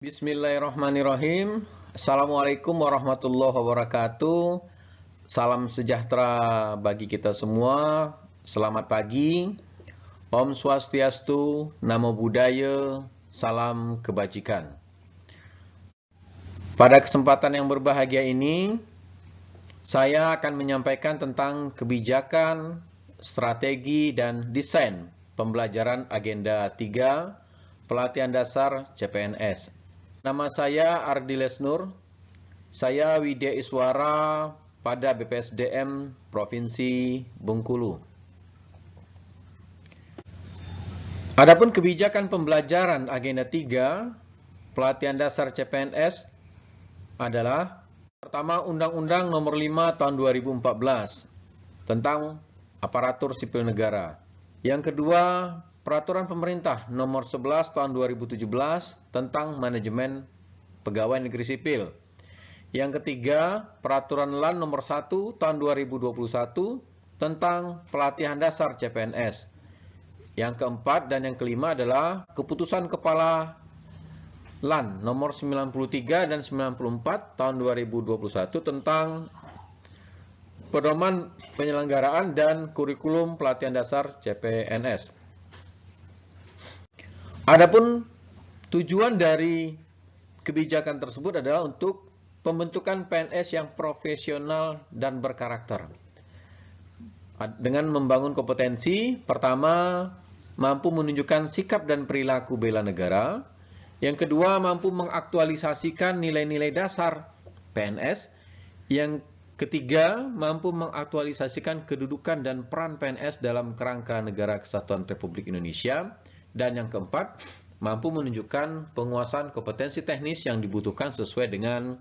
Bismillahirrahmanirrahim. Assalamualaikum warahmatullahi wabarakatuh. Salam sejahtera bagi kita semua. Selamat pagi. Om Swastiastu, Namo Buddhaya, salam kebajikan. Pada kesempatan yang berbahagia ini, saya akan menyampaikan tentang kebijakan, strategi, dan desain pembelajaran Agenda 3 Pelatihan Dasar CPNS. Nama saya Ardi Lesnur, saya Widya Iswara pada BPSDM Provinsi Bengkulu. Adapun kebijakan pembelajaran Agenda 3 Pelatihan Dasar CPNS adalah pertama Undang-Undang Nomor 5 Tahun 2014 tentang Aparatur Sipil Negara. Yang kedua, Peraturan Pemerintah Nomor 11 Tahun 2017 tentang Manajemen Pegawai Negeri Sipil. Yang ketiga, Peraturan LAN Nomor 1 Tahun 2021 tentang Pelatihan Dasar CPNS. Yang keempat dan yang kelima adalah Keputusan Kepala LAN Nomor 93 dan 94 Tahun 2021 tentang Pedoman Penyelenggaraan dan Kurikulum Pelatihan Dasar CPNS. Adapun tujuan dari kebijakan tersebut adalah untuk pembentukan PNS yang profesional dan berkarakter. Dengan membangun kompetensi, pertama, mampu menunjukkan sikap dan perilaku bela negara. Yang kedua, mampu mengaktualisasikan nilai-nilai dasar PNS. Yang ketiga, mampu mengaktualisasikan kedudukan dan peran PNS dalam kerangka Negara Kesatuan Republik Indonesia. Dan yang keempat, mampu menunjukkan penguasaan kompetensi teknis yang dibutuhkan sesuai dengan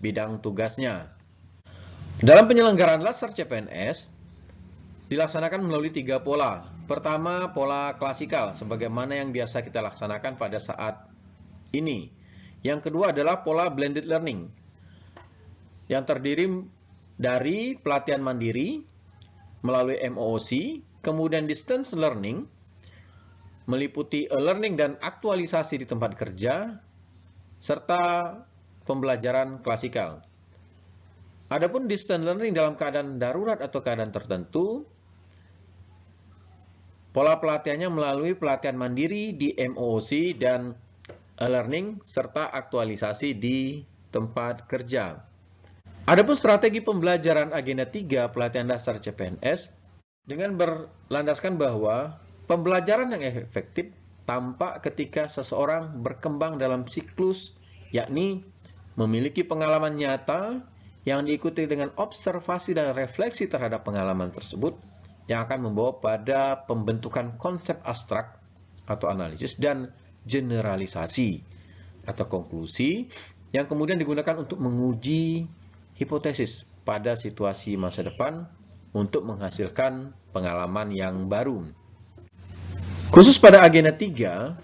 bidang tugasnya. Dalam penyelenggaraan Dasar CPNS, dilaksanakan melalui 3 pola. Pertama, pola klasikal, sebagaimana yang biasa kita laksanakan pada saat ini. Yang kedua adalah pola blended learning, yang terdiri dari pelatihan mandiri melalui MOOC, kemudian distance learning, meliputi e-learning dan aktualisasi di tempat kerja, serta pembelajaran klasikal. Adapun distance learning dalam keadaan darurat atau keadaan tertentu, pola pelatihannya melalui pelatihan mandiri di MOOC dan e-learning, serta aktualisasi di tempat kerja. Adapun strategi pembelajaran Agenda 3 Pelatihan Dasar CPNS dengan berlandaskan bahwa pembelajaran yang efektif tampak ketika seseorang berkembang dalam siklus, yakni memiliki pengalaman nyata yang diikuti dengan observasi dan refleksi terhadap pengalaman tersebut yang akan membawa pada pembentukan konsep abstrak atau analisis dan generalisasi atau konklusi yang kemudian digunakan untuk menguji hipotesis pada situasi masa depan untuk menghasilkan pengalaman yang baru. Khusus pada Agenda 3,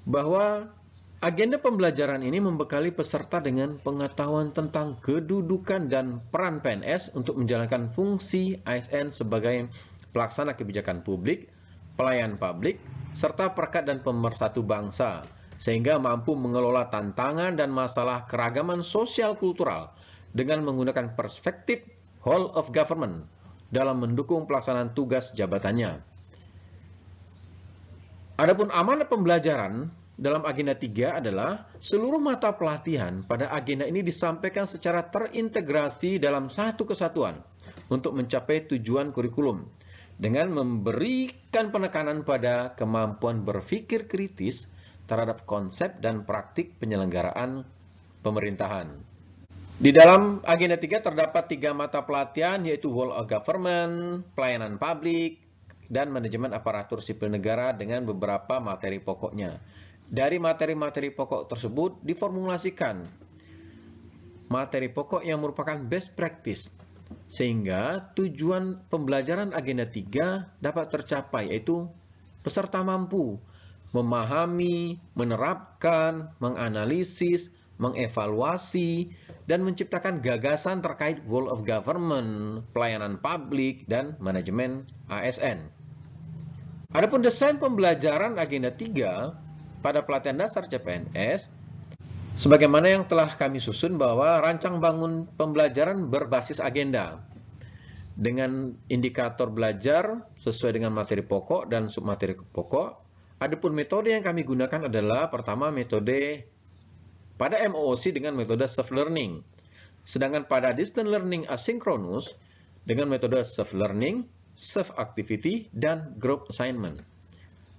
bahwa agenda pembelajaran ini membekali peserta dengan pengetahuan tentang kedudukan dan peran PNS untuk menjalankan fungsi ASN sebagai pelaksana kebijakan publik, pelayan publik, serta perekat dan pemersatu bangsa, sehingga mampu mengelola tantangan dan masalah keragaman sosial kultural dengan menggunakan perspektif whole of government dalam mendukung pelaksanaan tugas jabatannya. Adapun amanat pembelajaran dalam Agenda 3 adalah seluruh mata pelatihan pada agenda ini disampaikan secara terintegrasi dalam satu kesatuan untuk mencapai tujuan kurikulum dengan memberikan penekanan pada kemampuan berpikir kritis terhadap konsep dan praktik penyelenggaraan pemerintahan. Di dalam Agenda 3 terdapat 3 mata pelatihan, yaitu Whole of Government, Pelayanan Publik, dan Manajemen Aparatur Sipil Negara dengan beberapa materi pokoknya. Dari materi-materi pokok tersebut diformulasikan materi pokok yang merupakan best practice, sehingga tujuan pembelajaran Agenda 3 dapat tercapai, yaitu peserta mampu memahami, menerapkan, menganalisis, mengevaluasi, dan menciptakan gagasan terkait Whole of Government, pelayanan publik, dan manajemen ASN. Adapun desain pembelajaran Agenda 3 pada pelatihan dasar CPNS, sebagaimana yang telah kami susun bahwa rancang bangun pembelajaran berbasis agenda dengan indikator belajar sesuai dengan materi pokok dan submateri pokok. Adapun metode yang kami gunakan adalah pertama metode pada MOOC dengan metode self-learning. Sedangkan pada distance learning asinkronus dengan metode self-learning, self-activity, dan group assignment.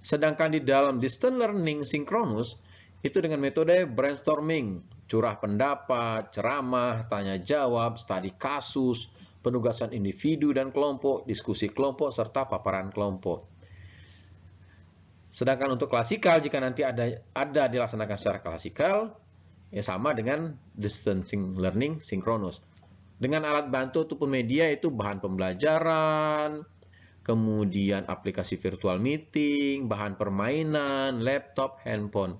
Sedangkan di dalam distance learning sinkronus itu dengan metode brainstorming, curah pendapat, ceramah, tanya jawab, studi kasus, penugasan individu dan kelompok, diskusi kelompok, serta paparan kelompok. Sedangkan untuk klasikal, jika nanti ada dilaksanakan secara klasikal, ya sama dengan distance learning sinkronus. Dengan alat bantu ataupun media itu bahan pembelajaran, kemudian aplikasi virtual meeting, bahan permainan, laptop, handphone.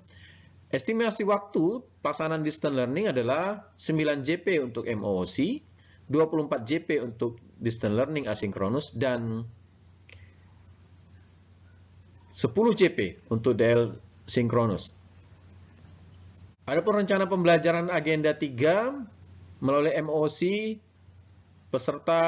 Estimasi waktu pelaksanaan distance learning adalah 9 JP untuk MOOC, 24 JP untuk distance learning asinkronus, dan 10 JP untuk DL sinkronus. Adapun rencana pembelajaran agenda 3 melalui MOOC, peserta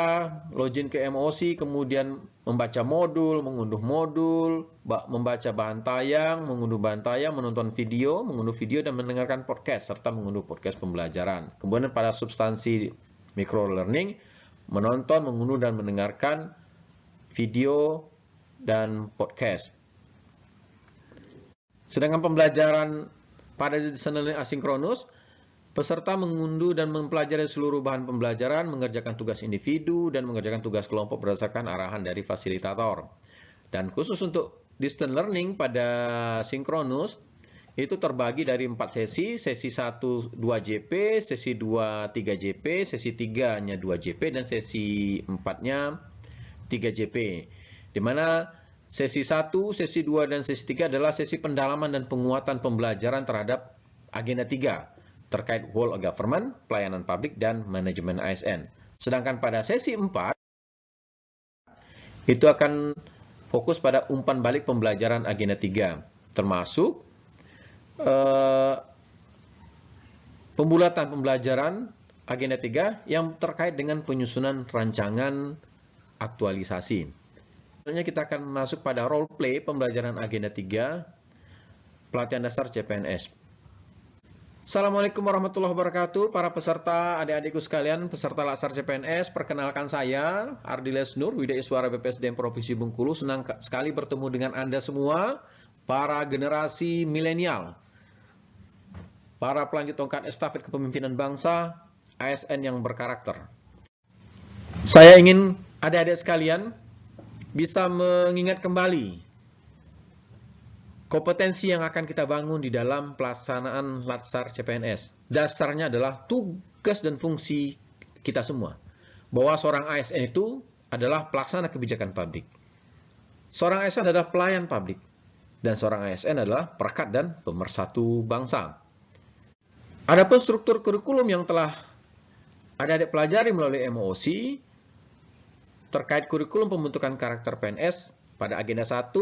login ke MOOC, kemudian membaca modul, mengunduh modul, membaca bahan tayang, mengunduh bahan tayang, menonton video, mengunduh video, dan mendengarkan podcast, serta mengunduh podcast pembelajaran. Kemudian pada substansi micro learning, menonton, mengunduh, dan mendengarkan video dan podcast. Sedangkan pembelajaran pada distance learning asinkronus, peserta mengunduh dan mempelajari seluruh bahan pembelajaran, mengerjakan tugas individu, dan mengerjakan tugas kelompok berdasarkan arahan dari fasilitator. Dan khusus untuk distance learning pada sinkronus, itu terbagi dari 4 sesi, sesi 1 2 JP, sesi 2 3 JP, sesi 3-nya 2 JP, dan sesi 4-nya 3 JP. Di mana sesi 1, sesi 2, dan sesi 3 adalah sesi pendalaman dan penguatan pembelajaran terhadap agenda 3 terkait whole of government, pelayanan publik, dan manajemen ASN. Sedangkan pada sesi 4 itu akan fokus pada umpan balik pembelajaran agenda 3, termasuk pembulatan pembelajaran agenda 3 yang terkait dengan penyusunan rancangan aktualisasi. Selanjutnya kita akan masuk pada role play pembelajaran agenda 3 pelatihan dasar CPNS. Assalamualaikum warahmatullahi wabarakatuh, para peserta, adik-adikku sekalian, peserta Laksar CPNS. Perkenalkan saya, Ardiles Nur, Widya Iswara BPSDM Provinsi Bengkulu. Senang sekali bertemu dengan Anda semua, para generasi milenial, para pelanjut tongkat estafet kepemimpinan bangsa, ASN yang berkarakter. Saya ingin adik-adik sekalian bisa mengingat kembali kompetensi yang akan kita bangun di dalam pelaksanaan Laksar CPNS. Dasarnya adalah tugas dan fungsi kita semua. Bahwa seorang ASN itu adalah pelaksana kebijakan publik. Seorang ASN adalah pelayan publik. Dan seorang ASN adalah perekat dan pemersatu bangsa. Adapun struktur kurikulum yang telah adik-adik pelajari melalui MOOC, terkait kurikulum pembentukan karakter PNS pada agenda 1,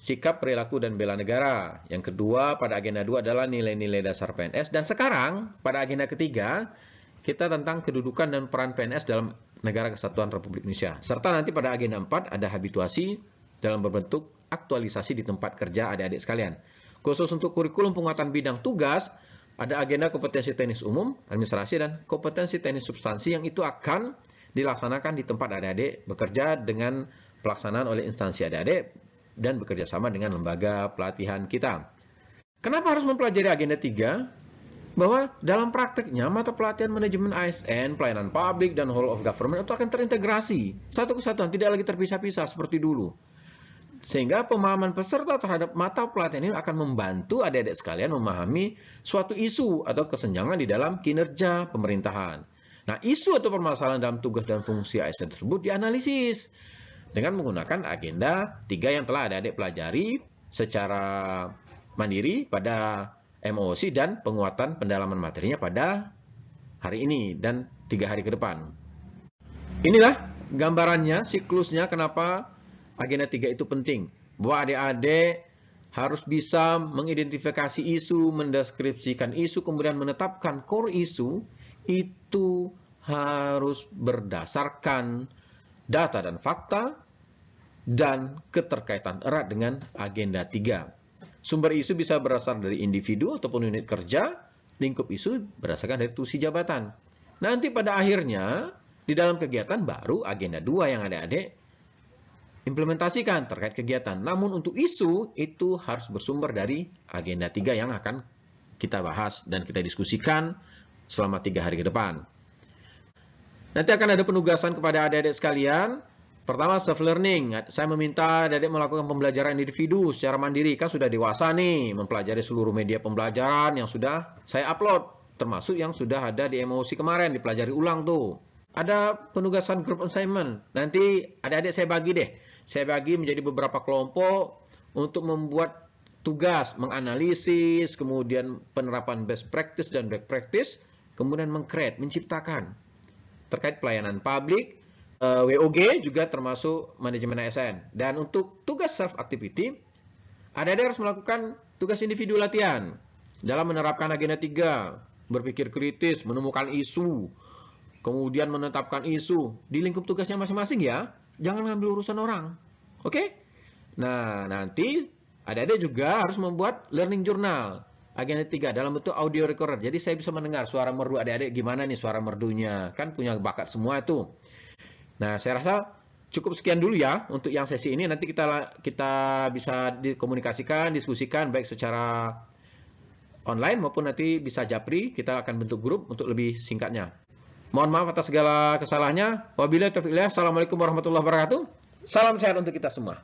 sikap, perilaku, dan bela negara. Yang kedua, pada agenda 2 adalah nilai-nilai dasar PNS. Dan sekarang, pada agenda ketiga, kita tentang kedudukan dan peran PNS dalam Negara Kesatuan Republik Indonesia. Serta nanti pada agenda 4 ada habituasi dalam berbentuk aktualisasi di tempat kerja adik-adik sekalian. Khusus untuk kurikulum penguatan bidang tugas, ada agenda kompetensi teknis umum, administrasi, dan kompetensi teknis substansi yang itu akan dilaksanakan di tempat adik-adik bekerja dengan pelaksanaan oleh instansi adik-adik dan bekerja sama dengan lembaga pelatihan kita. Kenapa harus mempelajari agenda 3? Bahwa dalam prakteknya mata pelatihan manajemen ASN, pelayanan publik, dan whole of government itu akan terintegrasi. Satu kesatuan, tidak lagi terpisah-pisah seperti dulu. Sehingga pemahaman peserta terhadap mata pelatihan ini akan membantu adik-adik sekalian memahami suatu isu atau kesenjangan di dalam kinerja pemerintahan. Nah, isu atau permasalahan dalam tugas dan fungsi ASN tersebut dianalisis dengan menggunakan agenda 3 yang telah adik-adik pelajari secara mandiri pada MOOC dan penguatan pendalaman materinya pada hari ini dan 3 hari ke depan. Inilah gambarannya, siklusnya kenapa agenda 3 itu penting. Bahwa adik-adik harus bisa mengidentifikasi isu, mendeskripsikan isu, kemudian menetapkan core isu, itu harus berdasarkan data dan fakta dan keterkaitan erat dengan agenda 3. Sumber isu bisa berasal dari individu ataupun unit kerja, lingkup isu berdasarkan dari tusi jabatan. Nanti pada akhirnya, di dalam kegiatan baru agenda 2 yang adik-adik implementasikan terkait kegiatan. Namun untuk isu, itu harus bersumber dari agenda 3 yang akan kita bahas dan kita diskusikan selama 3 hari ke depan. Nanti akan ada penugasan kepada adik-adik sekalian. Pertama, self-learning. Saya meminta adik-adik melakukan pembelajaran individu secara mandiri. Kan sudah dewasa nih, mempelajari seluruh media pembelajaran yang sudah saya upload. Termasuk yang sudah ada di MOC kemarin, dipelajari ulang tuh. Ada penugasan group assignment. Nanti adik-adik saya bagi deh. Saya bagi menjadi beberapa kelompok untuk membuat tugas, menganalisis, kemudian penerapan best practice dan back practice, kemudian meng-create, menciptakan. Terkait pelayanan publik, WOG juga termasuk manajemen ASN. Dan untuk tugas self-activity, adik-adik harus melakukan tugas individu latihan dalam menerapkan agenda 3, berpikir kritis, menemukan isu, kemudian menetapkan isu di lingkup tugasnya masing-masing ya. Jangan ngambil urusan orang. Oke? Nah, nanti adik-adik juga harus membuat learning journal. Agenda 3 dalam bentuk audio recorder. Jadi saya bisa mendengar suara merdu adik-adik gimana nih suara merdunya. Kan punya bakat semua itu. Nah, saya rasa cukup sekian dulu ya untuk yang sesi ini. Nanti kita bisa dikomunikasikan, diskusikan baik secara online maupun nanti bisa japri. Kita akan bentuk grup untuk lebih singkatnya. Mohon maaf atas segala kesalahannya. Wabillahi taufiq hidayah. Assalamualaikum warahmatullahi wabarakatuh. Salam sehat untuk kita semua.